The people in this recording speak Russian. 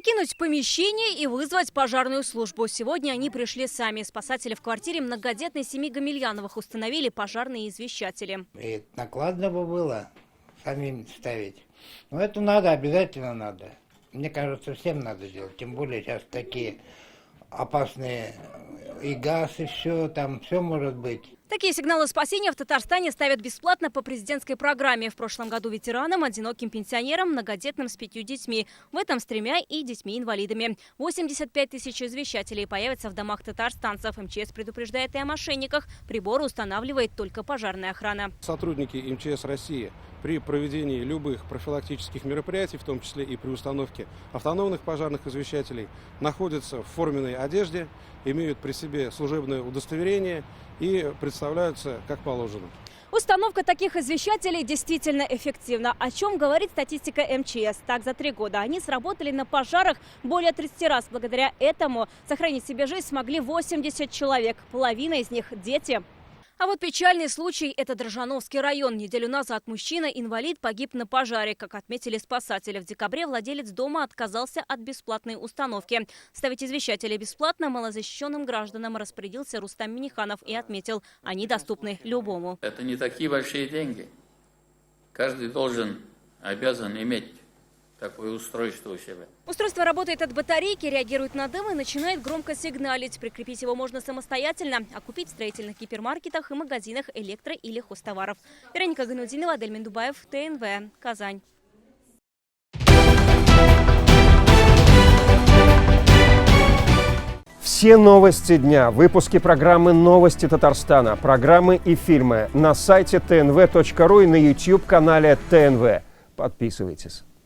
Покинуть помещение и вызвать пожарную службу. Сегодня они пришли сами. Спасатели в квартире многодетной семьи Гамильяновых установили пожарные извещатели. И накладно бы было самим ставить. Но это надо, обязательно надо. Мне кажется, всем надо делать. Тем более сейчас такие опасные и газ, и все, там все может быть. Такие сигналы спасения в Татарстане ставят бесплатно по президентской программе. В прошлом году ветеранам, одиноким пенсионерам, многодетным с 5 детьми. В этом с 3 и детьми-инвалидами. 85 тысяч извещателей появятся в домах татарстанцев. МЧС предупреждает и о мошенниках. Приборы устанавливает только пожарная охрана. Сотрудники МЧС России при проведении любых профилактических мероприятий, в том числе и при установке автономных пожарных извещателей, находятся в форменной одежде, имеют при себе служебное удостоверение и представляются как положено. Установка таких извещателей действительно эффективна. О чем говорит статистика МЧС. Так, за 3 года они сработали на пожарах более 30 раз. Благодаря этому сохранить себе жизнь смогли 80 человек. Половина из них – дети. А вот печальный случай – это Дрожжановский район. Неделю назад мужчина-инвалид погиб на пожаре. Как отметили спасатели, в декабре владелец дома отказался от бесплатной установки. Ставить извещатели бесплатно малозащищенным гражданам распорядился Рустам Миниханов и отметил, они доступны любому. Это не такие большие деньги. Каждый обязан иметь такое устройство у себя. Устройство работает от батарейки, реагирует на дым и начинает громко сигналить. Прикрепить его можно самостоятельно, а купить в строительных гипермаркетах и магазинах электро- или хозтоваров. Вероника Ганудинова, Адель Мендубаев, ТНВ, Казань. Все новости дня, выпуски программы «Новости Татарстана», программы и фильмы на сайте tnv.ru и на YouTube-канале ТНВ. Подписывайтесь.